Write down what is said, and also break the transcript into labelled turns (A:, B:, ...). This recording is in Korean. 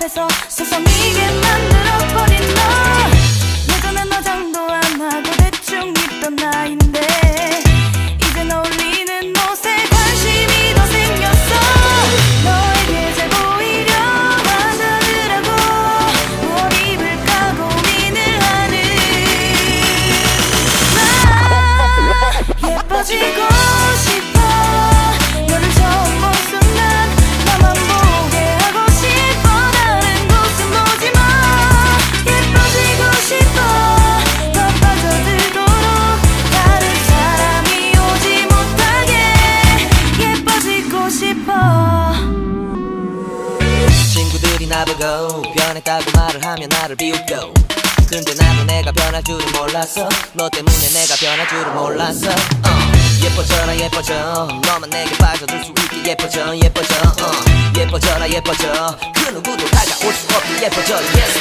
A: 앞에서 서성이게 만들어버린 너. 예전엔 화장도 안 하고 대충 입던 나인데 이젠 어울리는 옷에 관심이 더 생겼어. 너에게 잘 보이려 하더라고 무엇 입을까 고민을 하는 나. 예뻐지고 싶어. 너를 처음 본 순간 나만 보게 하고 싶어. 다른 곳은 보지 마. 예뻐지고 싶어. 더 빠져들도록 다른 사람이 오지 못하게 예뻐지고 싶어.
B: 친구들이 나보고 변했다고 말을 하면 나를 비웃고, 근데 나도 내가 변할 줄은 몰랐어. 너 때문에 내가 변할 줄은 몰랐어. 예뻐져라 예뻐져. 너만 내게 빠져들 수 있게 예뻐져 예뻐져. 예뻐져라 예뻐져. 그 누구도 다가올 수 없게 예뻐져. Yes,